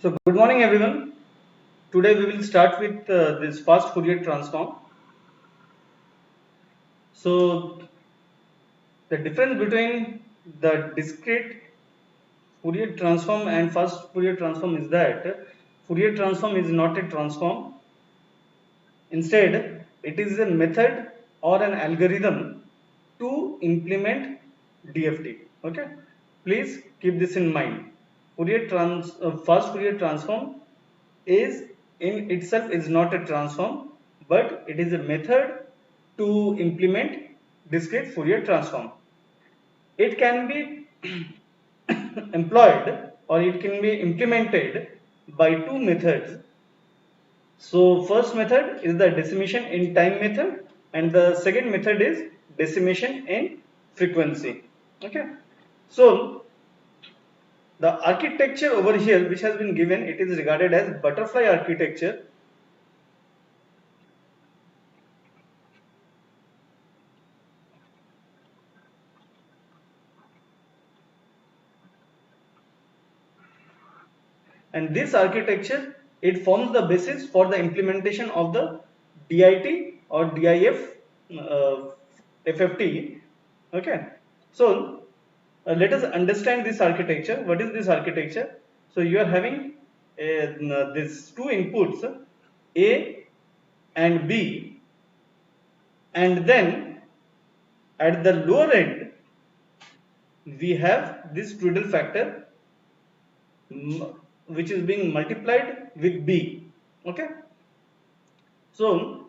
So good morning everyone. Today we will start with this fast Fourier transform. So the difference between the discrete Fourier transform and fast Fourier transform is that Fourier transform is not a transform. Instead, it is a method or an algorithm to implement DFT. Okay, please keep this in mind. Fast Fourier transform is in itself is not a transform, but it is a method to implement discrete Fourier transform. It can be employed or it can be implemented by two methods. So first method is the decimation in time method and the second method is decimation in frequency. Okay. So the architecture over here which has been given, it is regarded as butterfly architecture. And this architecture, it forms the basis for the implementation of the DIT or DIF FFT. Okay. So let us understand this architecture. What is this architecture? So you are having these two inputs, A and B, and then at the lower end we have this twiddle factor which is being multiplied with B. Okay. So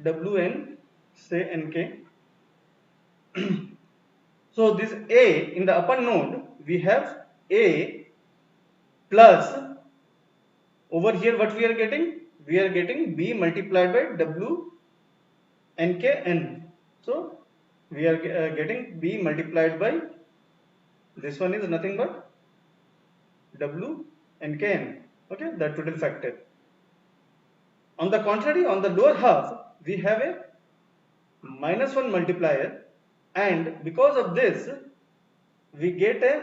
Wn say Nk. So this A in the upper node we have A plus over here what we are getting? We are getting B multiplied by W Nkn. So we are getting B multiplied by this one is nothing but W Nkn. Okay, the total factor. On the contrary, on the lower half we have a -1 multiplier, and because of this we get a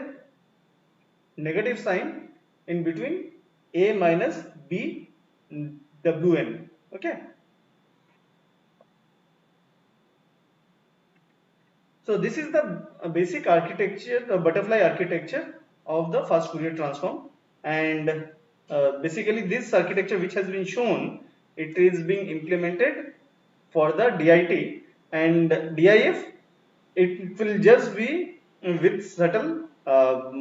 negative sign in between A minus B Wn. Okay. So this is the basic architecture, the butterfly architecture of the fast Fourier transform, and basically this architecture which has been shown, it is being implemented for the DIT, and DIF, it will just be with subtle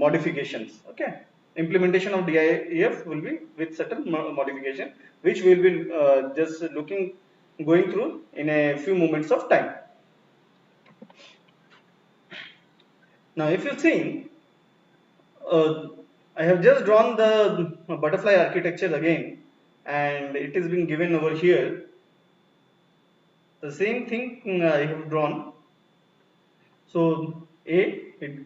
modifications. Okay, implementation of DIF will be with subtle modification, which we will be just going through in a few moments of time. Now, if you see, uh, I have just drawn the butterfly architecture again, and it is being given over here. The same thing I have drawn. So A, it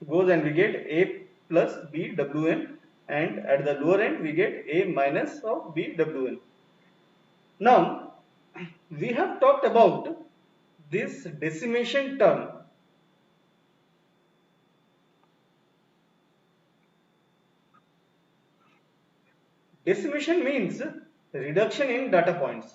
goes and we get A plus B Wn, and at the lower end we get A minus of B Wn. Now we have talked about this decimation term. Decimation means reduction in data points.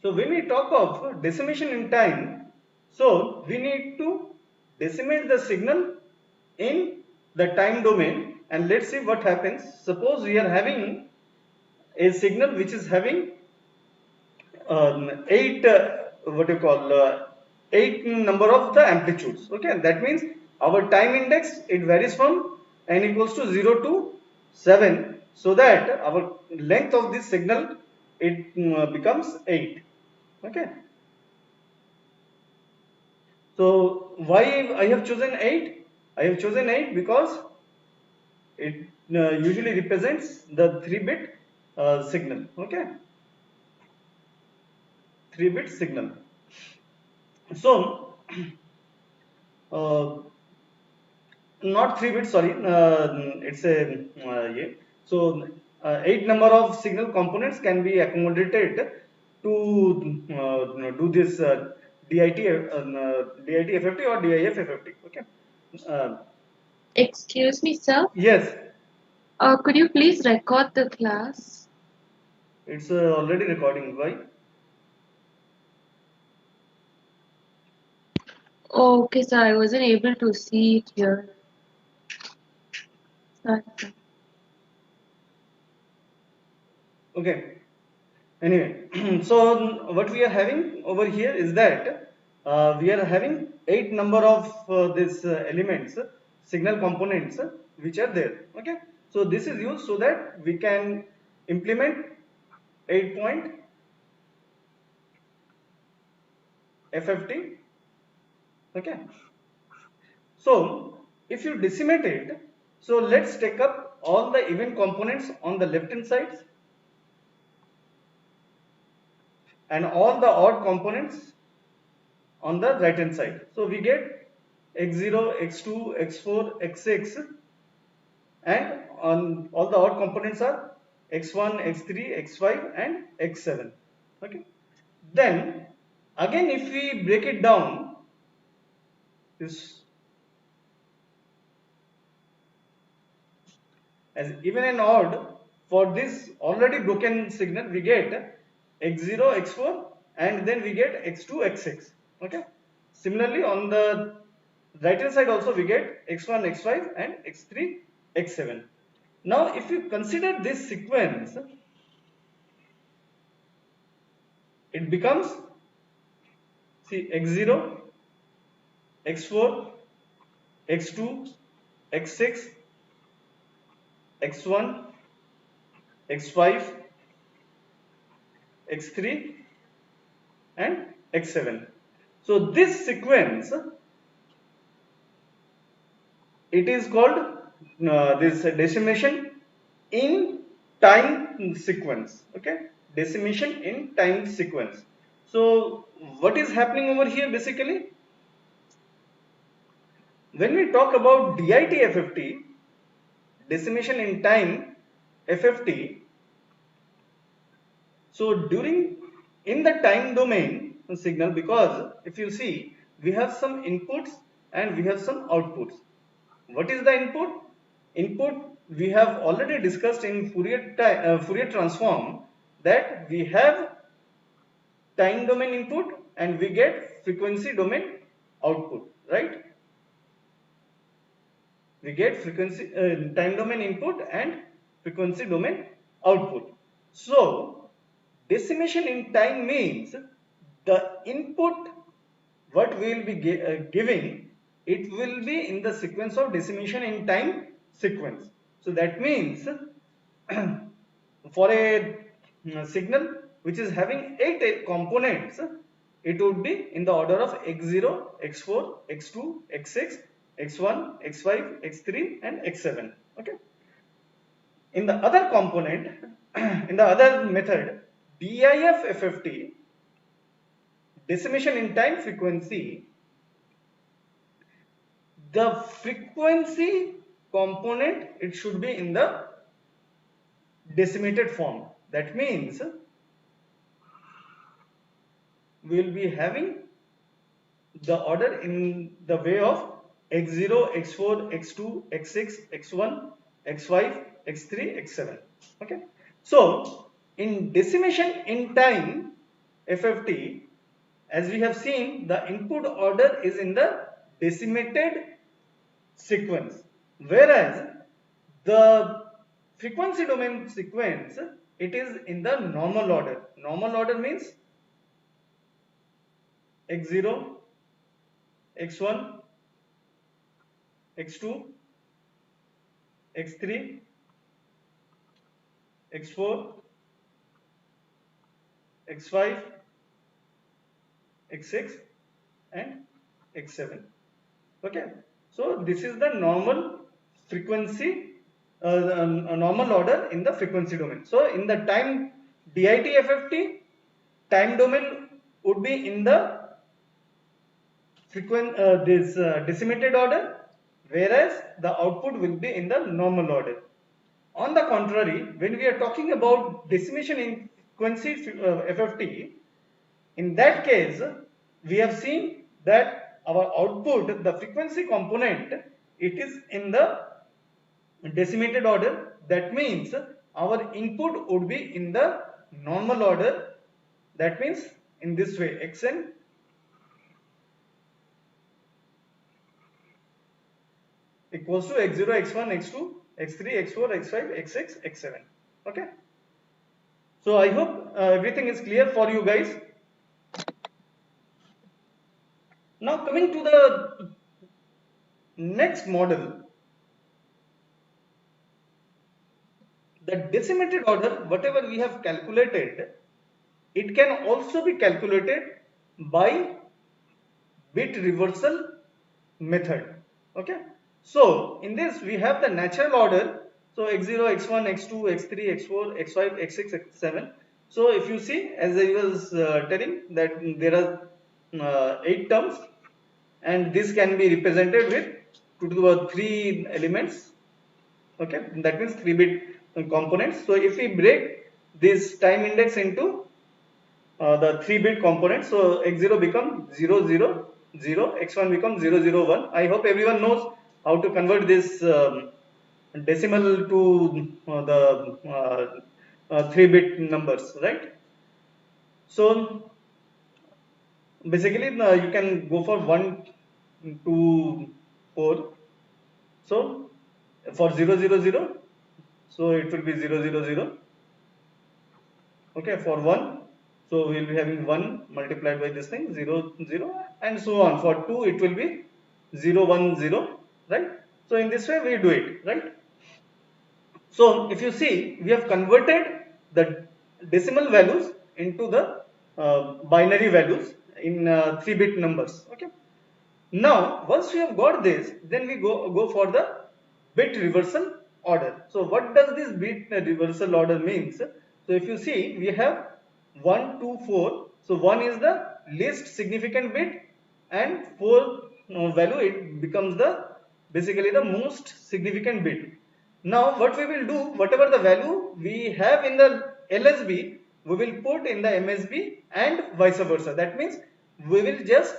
So when we talk of decimation in time, so we need to decimate the signal in the time domain, and let's see what happens. Suppose we are having a signal which is having 8 what you call 8 number of the amplitudes. Okay, that means our time index, it varies from n equals to 0 to 7, so that our length of this signal, it becomes 8. Okay, so why I have chosen 8? I have chosen 8 because it usually represents the 3-bit signal. Okay, 3-bit signal. So uh, not 3 bits, sorry, it's a yeah. So 8 number of signal components can be accommodated to do this DIT FFT or DIF FFT. Okay. Uh, Excuse me, sir. yes, Could you please record the class? it's already recording. Why? Oh, okay, sir. I wasn't able to see it here. Sorry, sir. Okay. Anyway, so what we are having over here is that we are having 8 number of these elements, signal components which are there. Okay. So this is used so that we can implement 8 point FFT. Okay. So if you decimate it, so let's take up all the even components on the left hand side and all the odd components on the right hand side. So we get x0, x2, x4, x6, and on all the odd components are x1, x3, x5 and x7. Okay. Then again if we break it down, this as even and odd, for this already broken signal we get x0, x4 and then we get x2, x6. Okay. Similarly on the right hand side also we get x1, x5 and x3, x7. Now if you consider this sequence, it becomes, see, x0, x4, x2, x6, x1, x5, x3 and x7. So this sequence, it is called this decimation in time sequence. Okay, decimation in time sequence. So what is happening over here basically? When we talk about DIT FFT, decimation in time FFT, so during in the time domain signal, because if you see we have some inputs and we have some outputs. What is the input? Input we have already discussed in Fourier transform, that we have time domain input and we get frequency domain output, right? We get frequency time domain input and frequency domain output. So decimation in time means the input what we will be giving, it will be in the sequence of decimation in time sequence. So that means for a signal which is having 8 components, it would be in the order of x0, x4, x2, x6, x1, x5, x3 and x7. Okay. In the other component, in the other method, DIF FFT, decimation in time frequency, the frequency component, it should be in the decimated form. That means we will be having the order in the way of x0, x4, x2, x6, x1, x5, x3, x7. Okay. So in decimation in time FFT, as we have seen, the input order is in the decimated sequence, whereas the frequency domain sequence, it is in the normal order. Normal order means x0, x1, x2, x3, x4, x5, x6 and x7. Okay, so this is the normal frequency, normal order in the frequency domain. So in the time DIT FFT, time domain would be in the decimated order, whereas the output will be in the normal order. On the contrary, when we are talking about decimation in frequency FFT, in that case, we have seen that our output, the frequency component, it is in the decimated order. That means our input would be in the normal order. That means in this way, xn equals to x0, x1, x2, x3, x4, x5, x6, x7. Okay. So I hope everything is clear for you guys. Now coming to the next model, the decimated order, whatever we have calculated, it can also be calculated by bit reversal method. Okay. So in this we have the natural order. So x0, x1, x2, x3, x4, x5, x6, x7. So if you see, as I was telling, that there are 8 terms, and this can be represented with 2 to the power 3 elements. Okay, that means 3-bit components. So if we break this time index into the 3-bit components, so x0 becomes 0, 0, 0, x1 becomes 0, 0, 1. I hope everyone knows how to convert this decimal to the 3-bit numbers, right? So basically you can go for 1 to 4. So for 0, 0, 0, so it will be 0, 0, 0. Okay, for 1, so we will be having 1 multiplied by this thing, 0, 0, and so on. For 2, it will be 0, 1, 0, right? So in this way we do it, right? So if you see, we have converted the decimal values into the binary values in 3-bit numbers. Okay. Now, once we have got this, then we go for the bit reversal order. So what does this bit reversal order means? So if you see, we have 1, 2, 4. So 1 is the least significant bit, and 4 value, it becomes the basically the most significant bit. Now what we will do, whatever the value we have in the LSB, we will put in the MSB and vice versa. That means we will just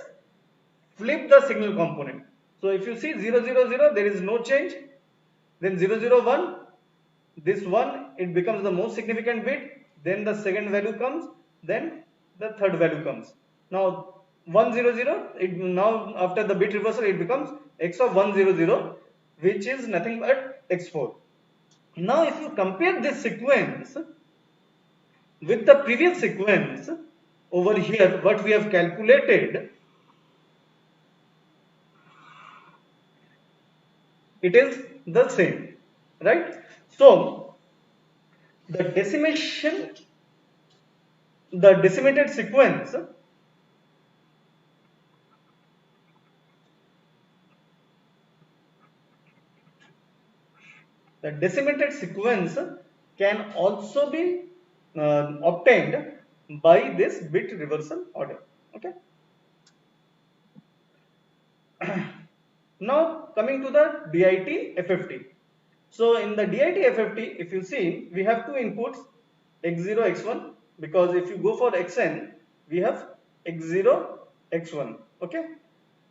flip the signal component. So if you see 0, 0, 0, there is no change. Then 0, 0, 1, this 1, it becomes the most significant bit. Then the second value comes. Then the third value comes. Now 1, 0, 0, now after the bit reversal, it becomes x of 1, 0, 0, which is nothing but x4. Now if you compare this sequence with the previous sequence, over here what we have calculated, it is the same, right? So the decimated sequence, can also be obtained by this bit reversal order. Okay. Now coming to the DIT FFT. So in the DIT FFT, if you see, we have two inputs, x0, x1, because if you go for xn, we have x0, x1. Okay.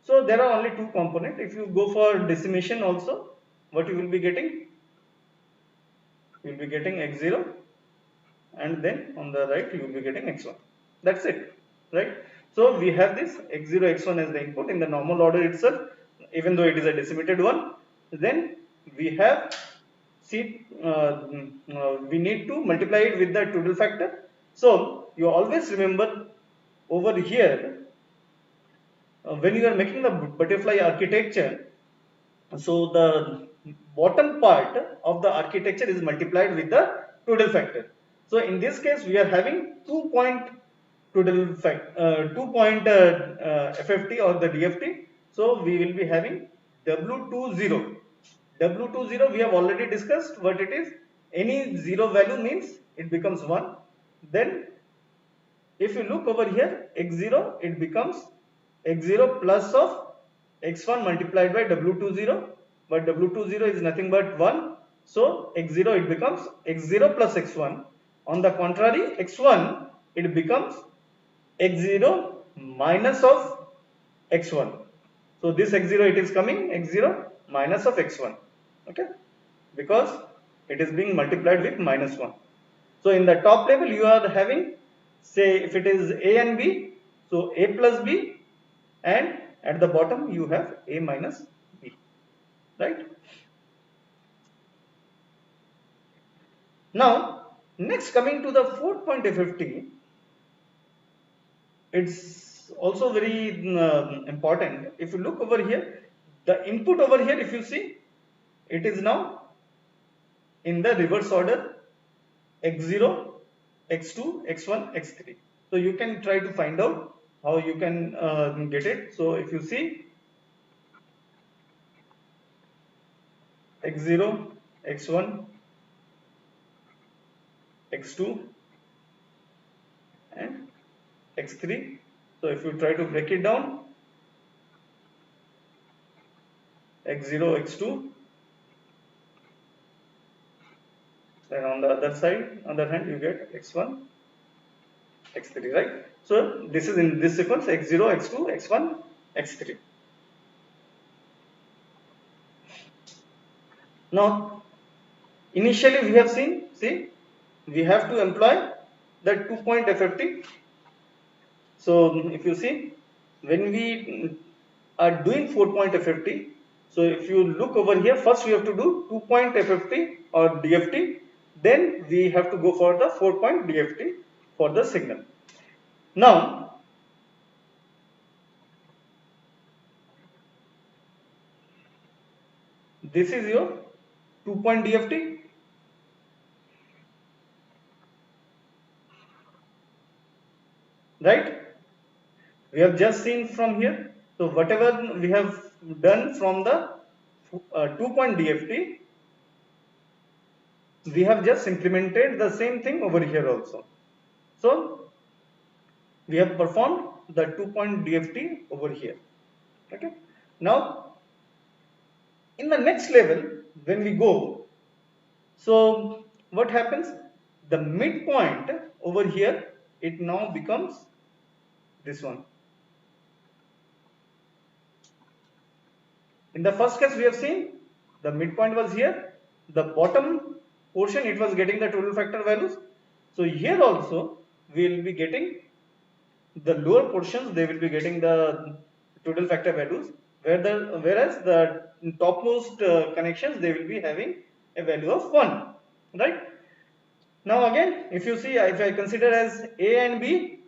So there are only two components. If you go for decimation also, what you will be getting? You will be getting x0, and then on the right you will be getting x1. That's it, right? So we have this x0, x1 as the input in the normal order itself, even though it is a decimated one. Then we have, see, we need to multiply it with the Todel factor. So you always remember over here, when you are making the butterfly architecture, so the bottom part of the architecture is multiplied with the Todel factor. So in this case, we are having 2-point FFT or the DFT. So we will be having W20. W20 we have already discussed what it is. Any zero value means it becomes 1. Then if you look over here, x0, it becomes x0 plus of x1 multiplied by W20, but W20 is nothing but 1. So x0 it becomes x0 plus x1. On the contrary, x1 it becomes x0 minus of x1. So this x0 it is coming x0 minus of x1. Okay, because it is being multiplied with minus 1. So in the top level you are having, say if it is a and b, so a plus b, and at the bottom you have a minus b, right? Now next, coming to the fourth point FFT, it's also very important. If you look over here, the input over here, if you see, it is now in the reverse order, x0, x2, x1, x3. So you can try to find out how you can get it. So if you see x0, x1, x2 and x3. So if you try to break it down, x0, x2, then on the other hand you get x1, x3, right? So this is in this sequence x0, x2, x1, x3. Now initially we have seen, see, we have to employ the 2-point FFT. So if you see, when we are doing 4-point FFT, so if you look over here, first we have to do 2-point FFT or DFT, then we have to go for the 4-point DFT for the signal. Now this is your 2-point DFT, right? We have just seen from here. So whatever we have done from the 2-point DFT, we have just implemented the same thing over here also. So we have performed the 2-point DFT over here. Okay. Now in the next level, when we go, so what happens? The midpoint over here, it now becomes this one. In the first case we have seen the midpoint was here, the bottom portion it was getting the total factor values. So here also we will be getting the lower portions, they will be getting the total factor values, whereas the topmost connections they will be having a value of 1, right? Now again, if you see, if I consider as A and B,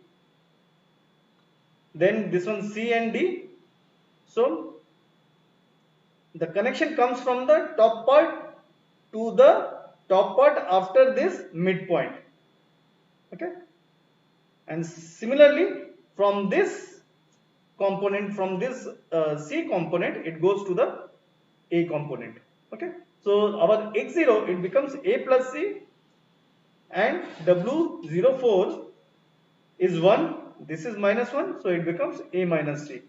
then this one C and D, so the connection comes from the top part to the top part after this midpoint. Okay, and similarly from this component, from this C component, it goes to the A component. Okay, so our x0 it becomes A plus C, and W04 is 1, this is minus 1, so it becomes A minus C.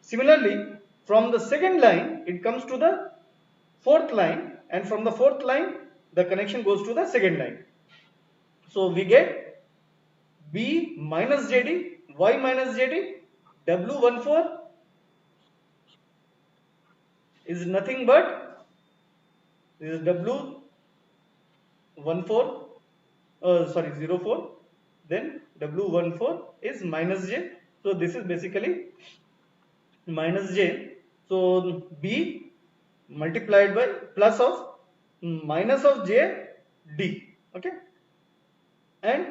Similarly, from the second line it comes to the fourth line, and from the fourth line the connection goes to the second line. So we get B minus JD, Y minus JD, W14 is nothing but this is W14, sorry 04, then W14 is minus J, so this is basically minus J, so B multiplied by plus of minus of J D, okay, and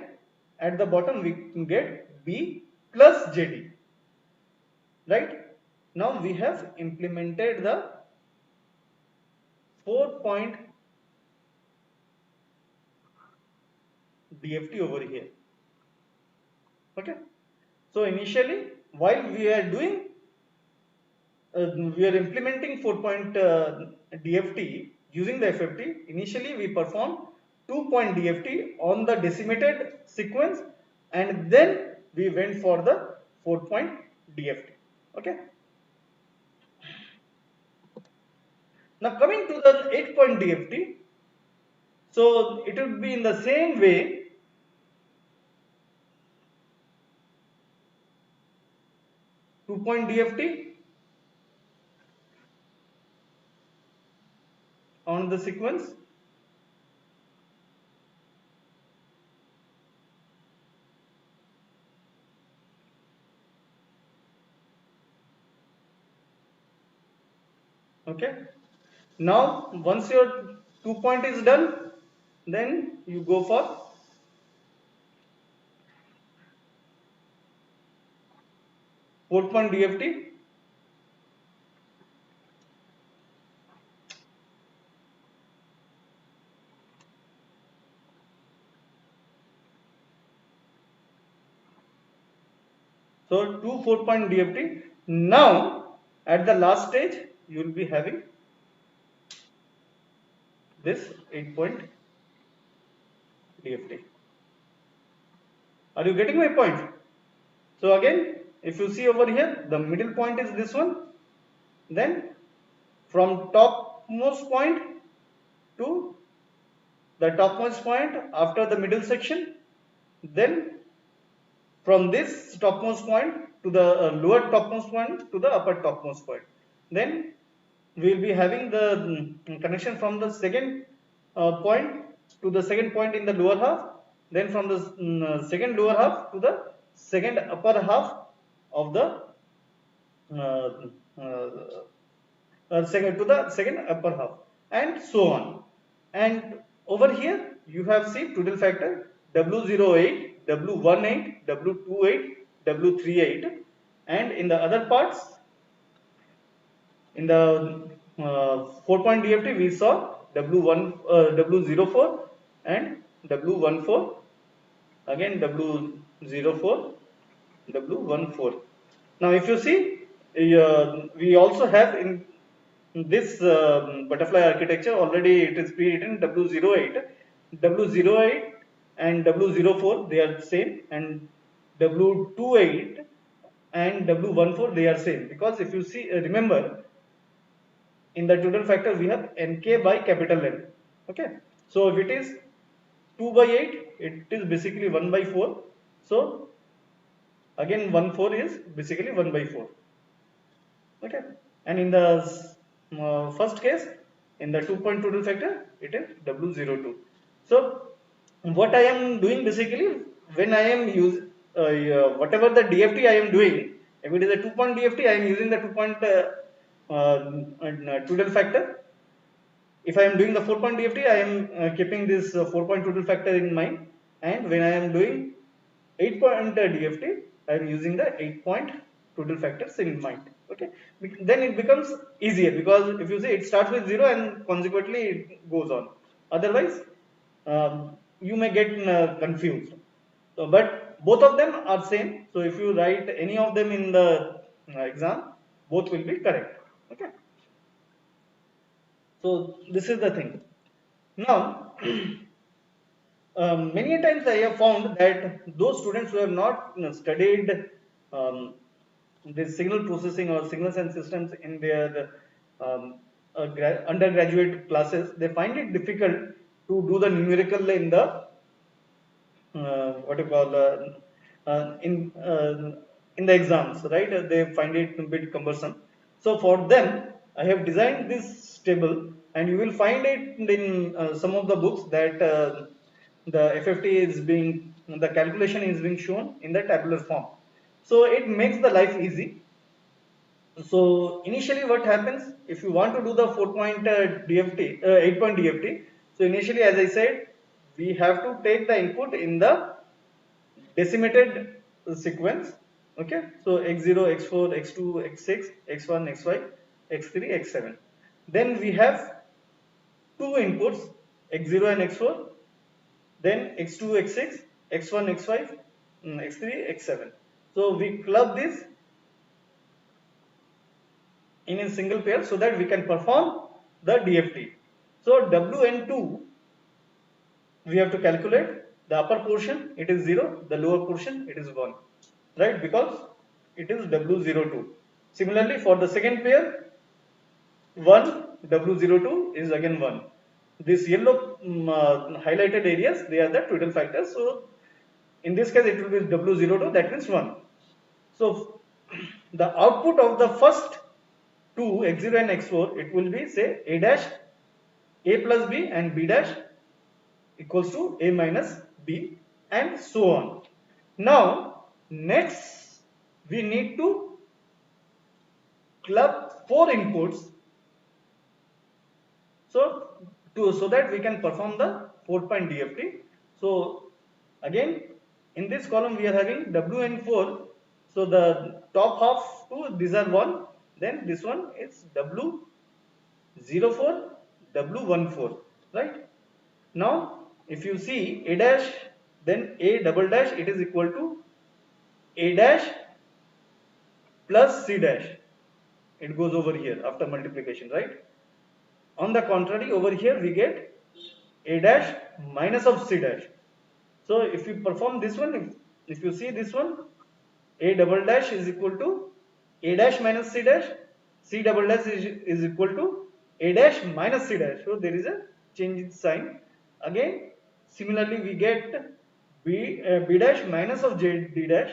at the bottom we can get B plus JD, right? Now we have implemented the 4-point DFT over here. Okay, so initially while we are doing we are implementing 4-point DFT using the FFT. Initially we perform 2-point DFT on the decimated sequence, and then we went for the 4-point DFT. Okay, now coming to the 8-point DFT. So it would be in the same way. Two-point DFT on the sequence. Okay. Now once your 2-point is done, then you go for 4-point DFT. So 4-point DFT. Now at the last stage you will be having this 8-point DFT. Are you getting my point? So again, if you see over here, the middle point is this one. Then from topmost point to the topmost point after the middle section, then from this topmost point to the lower topmost point to the upper topmost point. Then we will be having the connection from the second point to the second point in the lower half, then from the second lower half to the second upper half of the uh, uh, second to the second upper half, and so on. And over here you have seen twiddle factor W08, W18, W28, W38, and in the other parts, in the 4-point DFT we saw W04 and W14, again W04, W14. Now if you see, we also have in this butterfly architecture already it is pre-written W08, W08 and W04 they are same, and W28 and W14 they are same, because if you see, remember, in the total factor we have nk by capital N. Okay, so if it is 2 by 8, it is basically 1 by 4. So again 1 4 is basically 1 by 4. Okay, and in the first case, in the 2-point total factor, it is W02. So what I am doing basically, when I am use whatever the DFT I am doing, if it is a 2-point DFT, I am using the 2-point total factor. If I am doing the 4-point DFT, I am keeping this 4-point total factor in mind, and when I am doing 8-point DFT, I am using the 8-point total factors in mind. Okay, then it becomes easier, because if you see, it starts with 0 and consequently it goes on. Otherwise, you may get confused. So, but both of them are same. So if you write any of them in the exam, both will be correct. Okay. So this is the thing. Now, many times I have found that those students who have not studied the signal processing or signals and systems in their undergraduate classes, they find it difficult to do the numerical in the what you call in the exams, right? They find it a bit cumbersome. So for them, I have designed this table, and you will find it in some of the books that the FFT is being, the calculation is being shown in the tabular form. So it makes the life easy. So initially what happens, if you want to do the 4-point DFT, 8-point DFT, so initially, as I said, we have to take the input in the decimated sequence. Okay, so x0, x4, x2, x6, x1, xy, x3, x7. Then we have two inputs, x0 and x4, then x2, x6, x1, x5, x3, x7. So we club this in a single pair so that we can perform the DFT. So Wn2, we have to calculate. The upper portion, it is 0, the lower portion, it is 1, right? Because it is W02. Similarly, for the second pair, 1, W02 is again 1. This yellow highlighted areas, they are the twiddle factors. So in this case it will be W02, that means 1. So the output of the first two x0 and x4, it will be say a dash a plus b and b dash equals to a minus b and so on. Now next we need to club 4 inputs so that we can perform the 4-point DFT. So again in this column we are having WN4. So the top half two, these are 1, then this one is W04, W14, right? Now if you see a dash, then a double dash, it is equal to a dash plus c dash. It goes over here after multiplication, right? On the contrary, over here we get a dash minus of c dash. So if you perform this one, if you see this one, a double dash is equal to a dash minus c dash, c double dash is equal to a dash minus c dash. So there is a change in sign. Again, similarly we get b dash minus of d dash,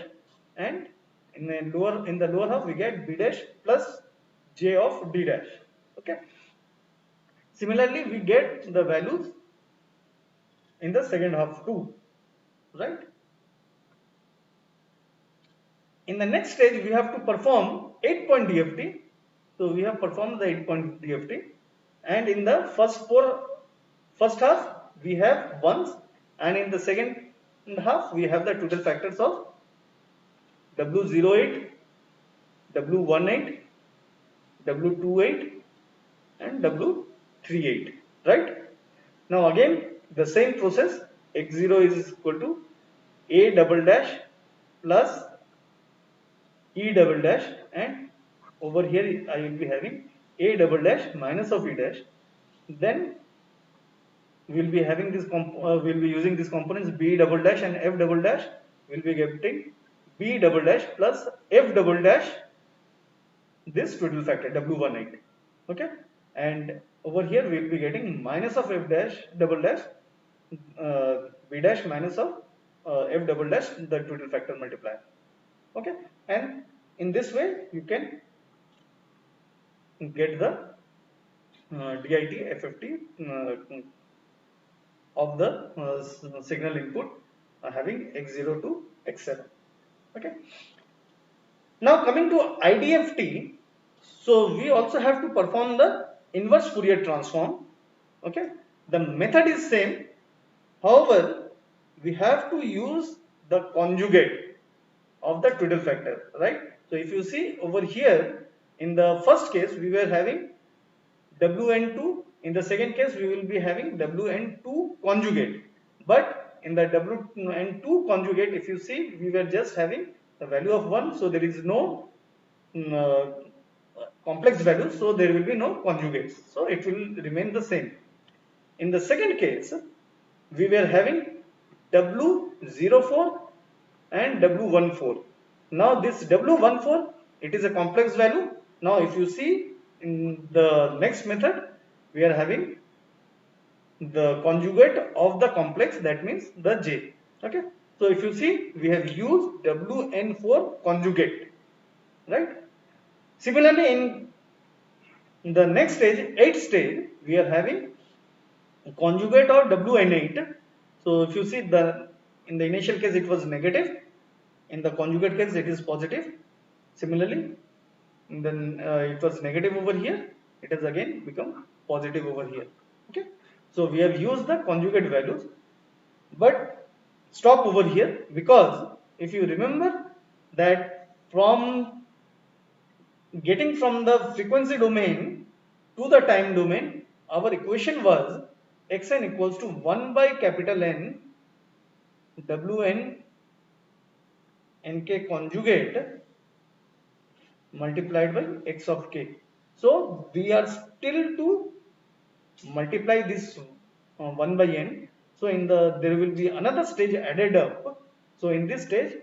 and in the lower half we get b dash plus j of d dash. Okay. Similarly, we get the values in the second half too, right? In the next stage, we have to perform 8-point DFT. So we have performed the 8-point DFT, and in the first half we have ones, and in the second half we have the twiddle factors of W08, W18, W28, and W38, right? Now again the same process, x0 is equal to a double dash plus e double dash, and over here I will be having a double dash minus of e dash. Then we will be having this we will be using these components b double dash and f double dash. We will be getting b double dash plus f double dash, this twiddle factor W18. Okay, and over here we will be getting minus of f dash double dash b dash minus of f double dash, the twiddle factor multiplier. Okay, and in this way you can get the DIT FFT of the signal input having x0 to x7. Okay, now coming to IDFT, so we also have to perform the inverse Fourier transform. Okay, the method is same, however we have to use the conjugate of the twiddle factor, right? So if you see over here, in the first case we were having Wn2, in the second case we will be having Wn2 conjugate, but in the Wn2 conjugate, if you see, we were just having the value of 1, so there is no complex value, so there will be no conjugates, so it will remain the same. In the second case, we were having W04 and W14. Now this W14, it is a complex value. Now if you see in the next method, we are having the conjugate of the complex, that means the J. Okay, so if you see, we have used Wn4 conjugate, right? Similarly, in the next stage, 8th stage, we are having conjugate of Wn8. So if you see, in the initial case it was negative, in the conjugate case it is positive. Similarly, then it was negative over here, it has again become positive over here. Okay, so we have used the conjugate values, but stop over here, because if you remember that from getting from the frequency domain to the time domain, our equation was xn equals to 1 by capital N Wn nk conjugate multiplied by x of k. So we are still to multiply this 1 by n. So there will be another stage added up. So in this stage,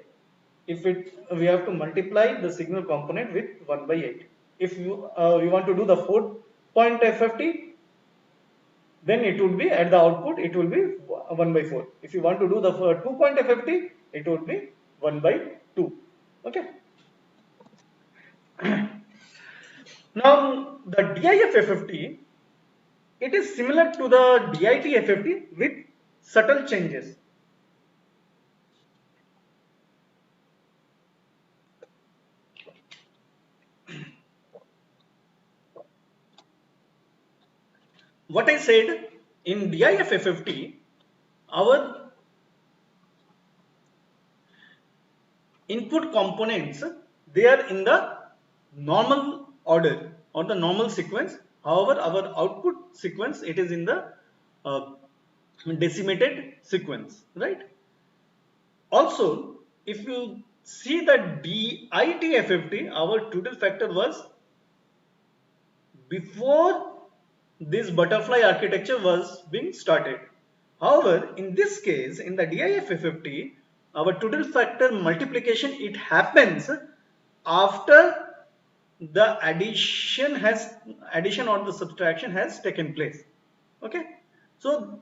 we have to multiply the signal component with 1 by 8. If you want to do the 4-point FFT, then it would be at the output, it will be 1 by 4. If you want to do the 2-point FFT, it would be 1 by 2. Okay. Now the DIF FFT, it is similar to the DIT FFT with subtle changes. What I said, in DIF FFT, our input components, they are in the normal order or the normal sequence. However, our output sequence, it is in the decimated sequence, right? Also, if you see the DIT FFT, our total factor was before this butterfly architecture was being started. However, in this case, in the DIF FFT, our total factor multiplication, it happens after the addition or the subtraction has taken place. Okay, so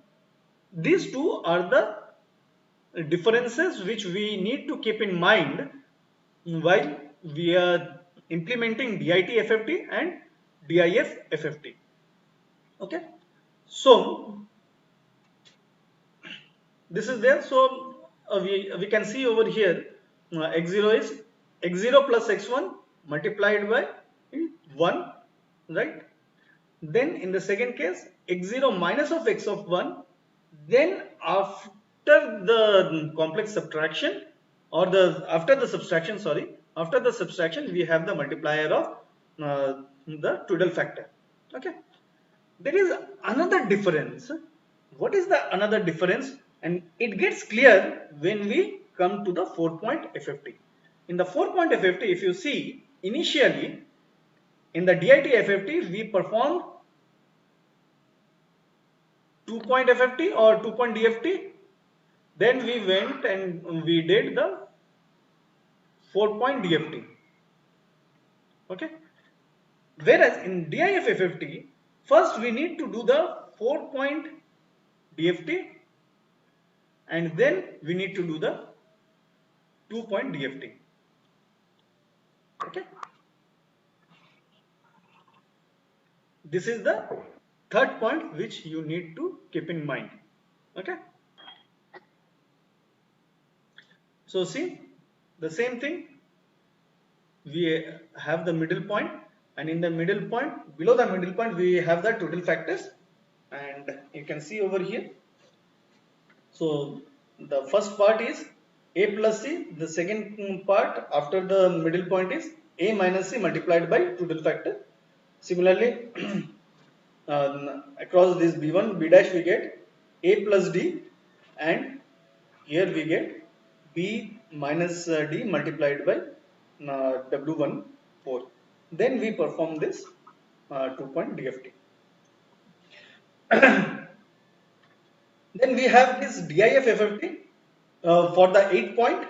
these two are the differences which we need to keep in mind while we are implementing DIT FFT and DIF FFT. Okay, so this is there. So we can see over here, x0 is x0 plus x1 multiplied by 1, right? Then in the second case, x0 minus of x of 1, then after the complex subtraction, or after the subtraction, we have the multiplier of the total factor. Okay, there is another difference. What is the another difference? And it gets clear when we come to the 4-point FFT. In the 4-point FFT, if you see, initially in the DIT FFT, we performed 2-point FFT or 2-point DFT. Then we went and we did the 4-point DFT. Okay. Whereas in DIF FFT, first we need to do the 4-point DFT and then we need to do the 2-point DFT. Okay. This is the third point which you need to keep in mind. Okay. So see, the same thing, we have the middle point, and in the middle point, below the middle point, we have the total factors, and you can see over here. So the first part is a plus c, the second part after the middle point is a minus c multiplied by total factor. Similarly, across this b1, b dash, we get a plus d, and here we get b minus d multiplied by w1 4. Then we perform this 2-point DFT. Then we have this DIF FFT for the 8-point.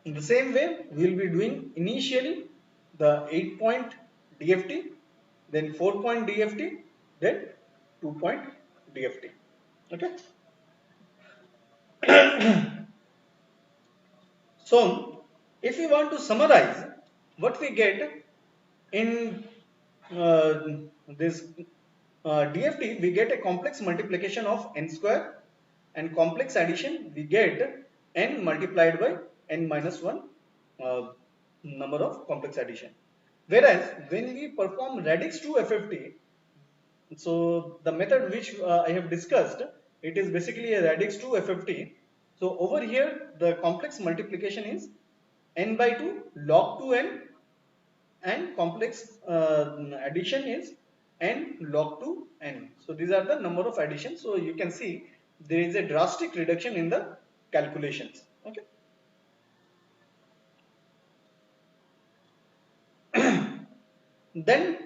In the same way, we will be doing initially the 8-point DFT, then 4-point DFT, then 2-point DFT. Okay. So, if we want to summarize what we get in this DFT, we get a complex multiplication of n square, and complex addition we get n multiplied by n minus 1 number of complex addition. Whereas when we perform radix 2 FFT, so the method which I have discussed, it is basically a radix 2 FFT. So over here the complex multiplication is n by 2 log 2n, and complex addition is n log 2n. So these are the number of additions. So you can see there is a drastic reduction in the calculations. Okay. Then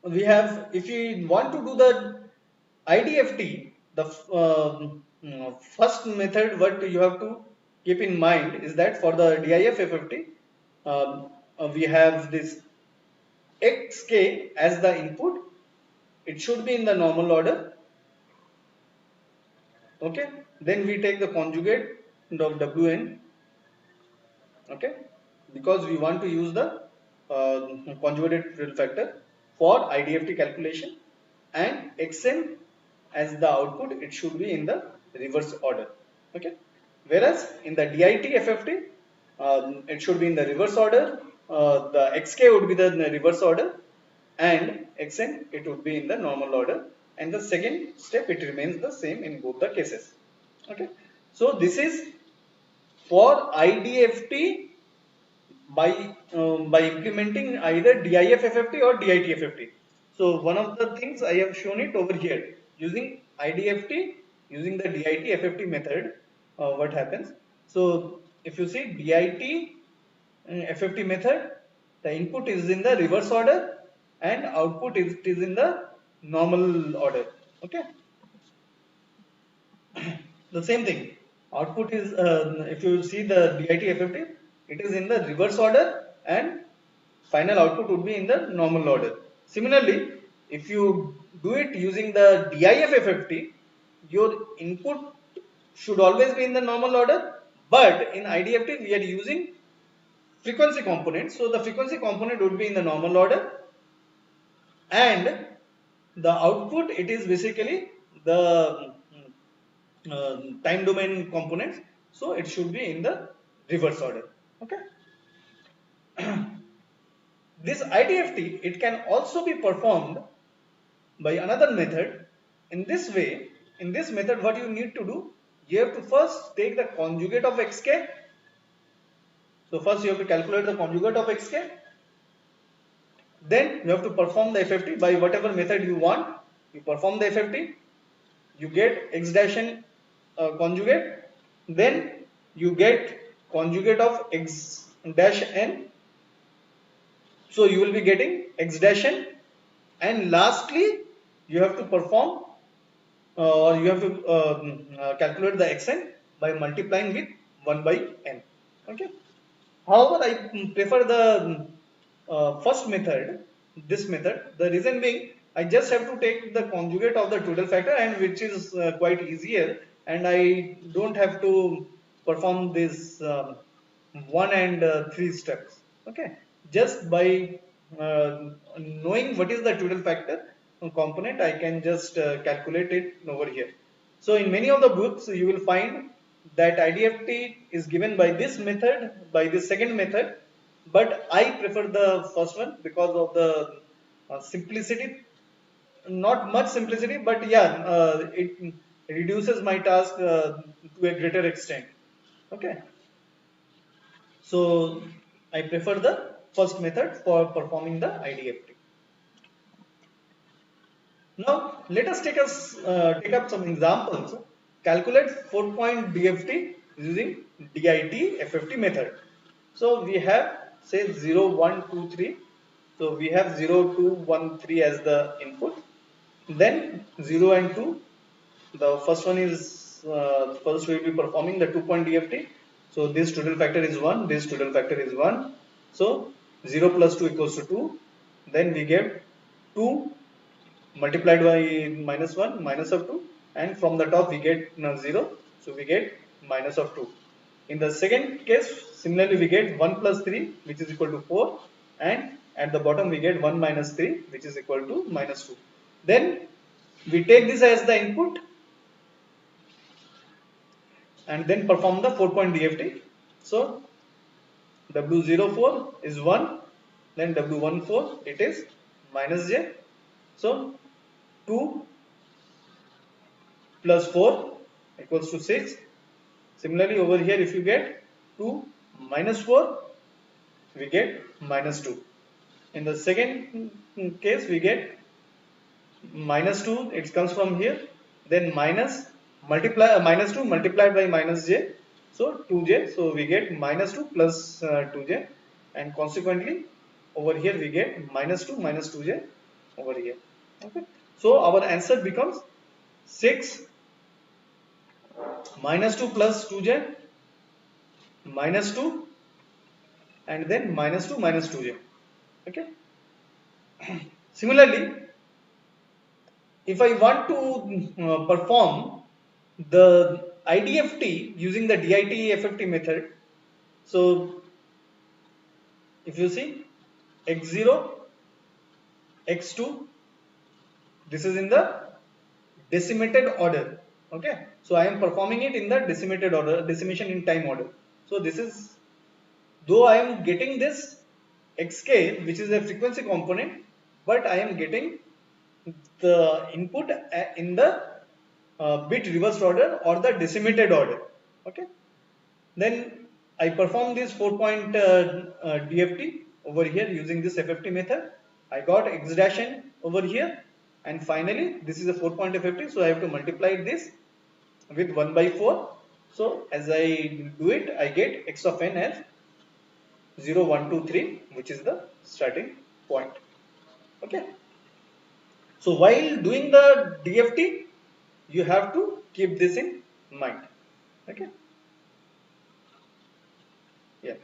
we have, if we want to do the IDFT, the first method what you have to keep in mind is that for the DIF FFT, we have this xk as the input, it should be in the normal order. Okay, then we take the conjugate of wn. Okay, because we want to use the conjugated fill factor for IDFT calculation, and xn as the output, it should be in the reverse order. Okay, whereas in the DIT FFT, it should be in the reverse order. The xk would be the reverse order, and xn it would be in the normal order, and the second step it remains the same in both the cases. Okay, so this is for IDFT by implementing either DIF-FFT or DIT-FFT. So one of the things I have shown it over here, using IDFT, using the DIT-FFT method, what happens? So if you see DIT-FFT method, the input is in the reverse order and output is in the normal order. Okay, the same thing. Output is, if you see the DIT FFT, it is in the reverse order and final output would be in the normal order. Similarly, if you do it using the DIF FFT, your input should always be in the normal order, but in IDFT we are using frequency component, so the frequency component would be in the normal order, and the output, it is basically the time domain components, so it should be in the reverse order. Okay, this IDFT, it can also be performed by another method. In this way, in this method, what you need to do, you have to first take the conjugate of xk. So first you have to calculate the conjugate of xk, then you have to perform the FFT by whatever method you want. You perform the FFT, you get x dash n conjugate, then you get conjugate of x dash n, so you will be getting x dash n, and lastly you have to perform or you have to calculate the xn by multiplying with 1 by n. Okay, however I prefer the first method, this method. The reason being, I just have to take the conjugate of the total factor, and which is quite easier, and I don't have to perform this 1 and 3 steps. Okay, just by knowing what is the total factor component, I can just calculate it over here. So in many of the books you will find that IDFT is given by this method, by this second method, but I prefer the first one because of the simplicity. Not much simplicity, but yeah, it reduces my task to a greater extent. Okay, so I prefer the first method for performing the IDFT. Now let us take up some examples. Calculate 4-point DFT using DIT FFT method. So we have, say, 0, 1, 2, 3. So we have 0, 2, 1, 3 as the input. Then 0 and 2. The first one is, first we will be performing the 2-point DFT. So this total factor is 1, this total factor is 1. So 0 plus 2 equals to 2. Then we get 2 multiplied by -1, minus of 2, and from the top we get 0, so we get minus of 2. In the second case, similarly we get 1 plus 3, which is equal to 4, and at the bottom we get 1 minus 3, which is equal to minus 2. Then we take this as the input and then perform the 4-point DFT. So W04 is 1, then W14 it is minus j. So 2 plus 4 equals to 6. Similarly over here, if you get 2 minus 4, we get minus 2. In the second case, we get minus 2, it comes from here, then minus 2 multiplied by minus j, so 2j, so we get minus 2 plus 2j, and consequently over here we get minus 2j over here. Okay, so our answer becomes 6 minus 2 plus 2j minus 2 and then minus 2 minus 2j. Okay, Similarly, if I want to perform the IDFT using the DIT FFT method, so if you see x0, x2, this is in the decimated order. Okay, so I am performing it in the decimated order, decimation in time order. So this is, though I am getting this xk, which is a frequency component, but I am getting the input in the bit reversed order or the decimated order. Okay, then I perform this 4-point DFT over here using this FFT method. I got x dash n over here, and finally this is a 4-point FFT, so I have to multiply this with 1 by 4. So as I do it, I get x of n as 0, 1, 2, 3, which is the starting point. Okay. So while doing the DFT, you have to keep this in mind. Okay. Yeah.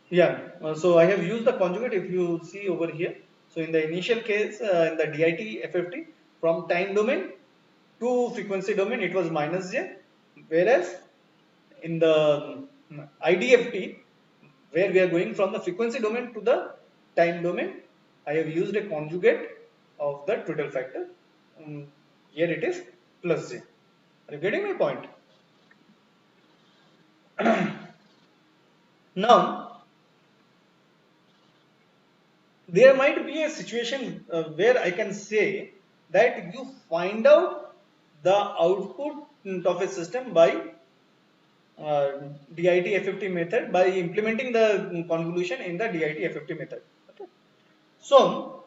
Yeah. So I have used the conjugate. If you see over here, so in the initial case, in the DIT FFT, from time domain to frequency domain, it was minus j, whereas in the IDFT, where we are going from the frequency domain to the time domain, I have used a conjugate of the total factor. Here it is plus j. Are you getting my point? Now, there might be a situation where I can say that you find out the output of a system by DIT FFT method, by implementing the convolution in the DIT FFT method. Okay. So,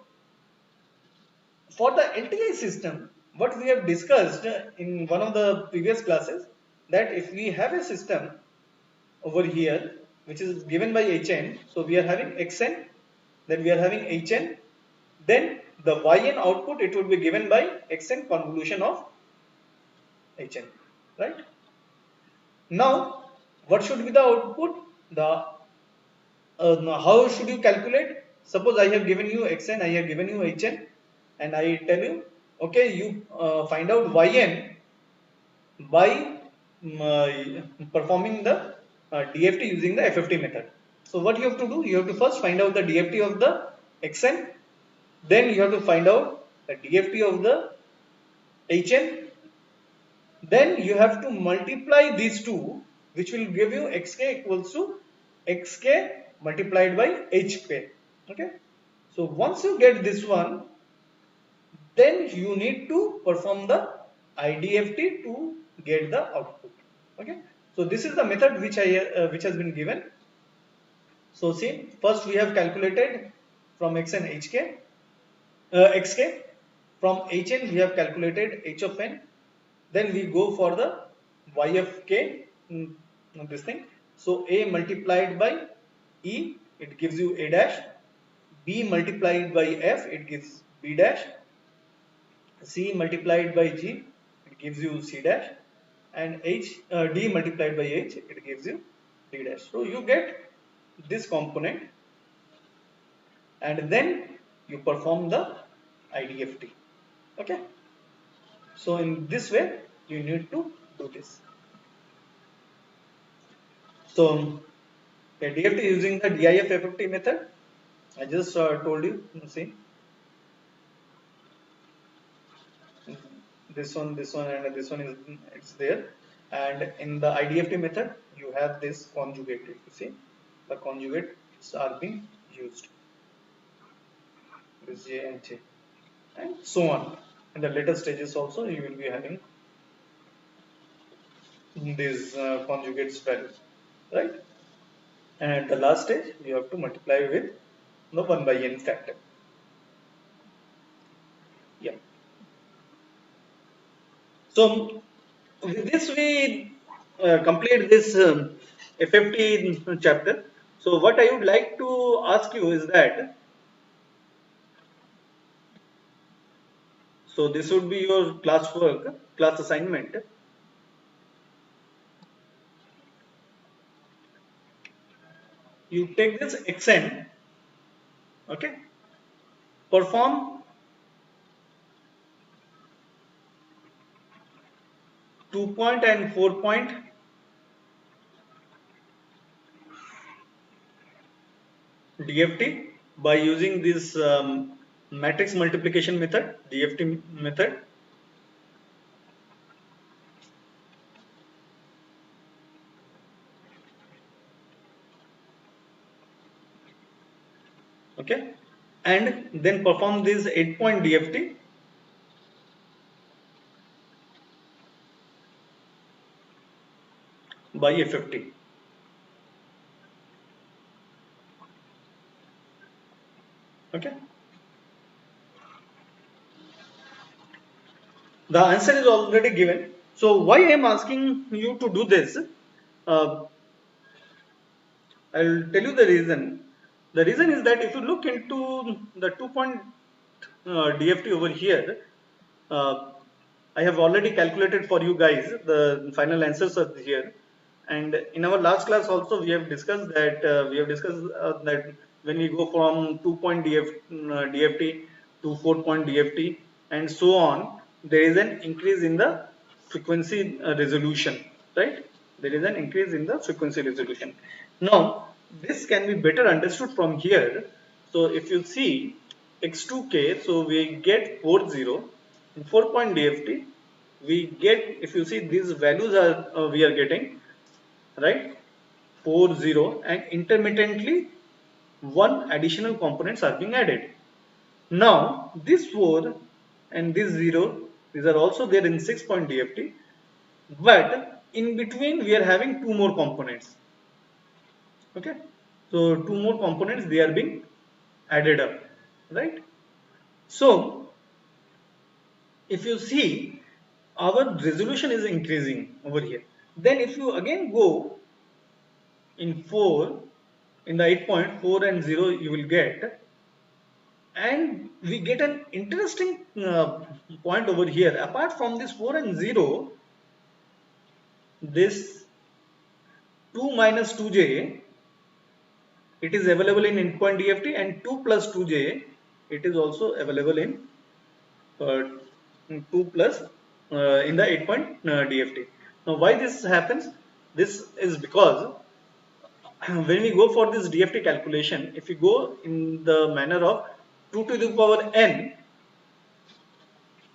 for the LTI system, what we have discussed in one of the previous classes, that if we have a system over here which is given by Hn, so we are having Xn, then we are having Hn, then the Yn output, it would be given by Xn convolution of Hn, right? Now, what should be the output? The how should you calculate? Suppose I have given you Xn, I have given you Hn, and I tell you, okay, you find out Yn by performing the DFT using the FFT method. So what you have to do? You have to first find out the DFT of the Xn, then you have to find out the DFT of the Hn, then you have to multiply these two, which will give you xk equals to xk multiplied by hk. Okay, so once you get this one, then you need to perform the IDFT to get the output. Okay, so this is the method which has been given. So see, first we have calculated from xn xk, from hn we have calculated h of n, then we go for the y of k, this thing. So a multiplied by e, it gives you a dash, b multiplied by f, it gives b dash, c multiplied by g, it gives you c dash, and d multiplied by h, it gives you d dash. So you get this component, and then you perform the IDFT. Okay, so in this way you need to do this. So DFT using the DIF FFT method, I just told you, see, this one, and this one is it's there, and in the IDFT method you have this conjugate. You see, the conjugates are being used, this J and J, and so on. In the later stages also you will be having these conjugates values, right? And at the last stage you have to multiply with the 1 by n factor. Yeah. So with this we complete this FFT chapter. So what I would like to ask you is that, so this would be your class work, class assignment. You take this Xn, okay, perform 2-point and 4-point DFT by using this matrix multiplication method, DFT method. Okay, and then perform this 8-point DFT by FFT. Okay, the answer is already given. So why I am asking you to do this? Uh, I'll tell you the reason. The reason is that if you look into the 2-point DFT over here, uh, I have already calculated for you guys the final answers are here. And in our last class also we have discussed that that when we go from 2-point DFT to 4-point DFT and so on, there is an increase in the frequency resolution, right? There is an increase in the frequency resolution. Now this can be better understood from here. So if you see x2k, so we get 40 in 4-point DFT. We get, if you see these values are we are getting, right, 40, and intermittently one additional components are being added. Now this 4 and this 0, these are also there in 6-point DFT, but in between we are having two more components. Okay, so two more components, they are being added up, right? So if you see our resolution is increasing over here, then if you again go in 4, in the 8-point, 4 and 0 you will get, and we get an interesting point over here. Apart from this 4 and 0, this 2 minus 2j, it is available in 8-point DFT, and 2 plus 2j, it is also available in 2 plus in the 8-point DFT. Now why this happens? This is because when we go for this DFT calculation, if we go in the manner of 2 to the power n,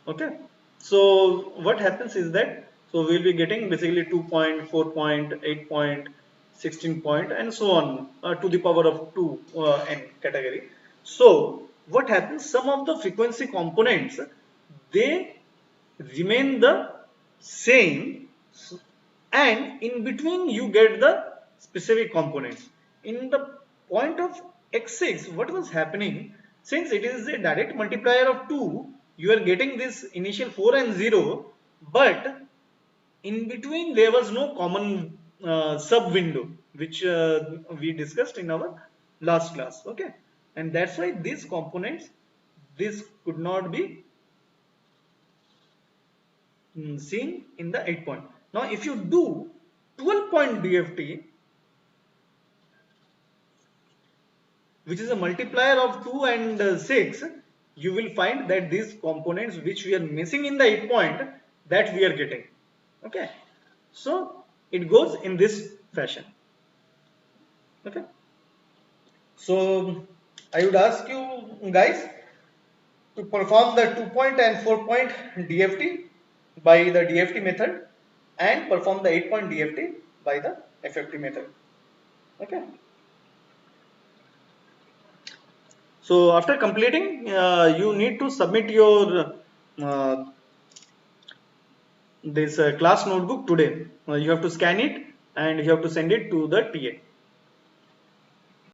okay, so what happens is that, so we will be getting basically 2-point, 4-point, 8-point, 16-point, and so on to the power of 2 n category. So what happens, some of the frequency components, they remain the same, and in between you get the specific components. In the point of x6, what was happening, since it is a direct multiplier of 2, you are getting this initial 4 and 0, but in between there was no common sub window, which we discussed in our last class. Okay, and that's why these components, this could not be seen in the 8-point. Now if you do 12-point DFT, which is a multiplier of 2 and 6, you will find that these components which we are missing in the 8-point, that we are getting. Okay, so it goes in this fashion. Okay, so I would ask you guys to perform the 2-point and 4-point DFT by the DFT method, and perform the 8-point DFT by the FFT method. Okay, so after completing, you need to submit your this class notebook today. You have to scan it and you have to send it to the TA.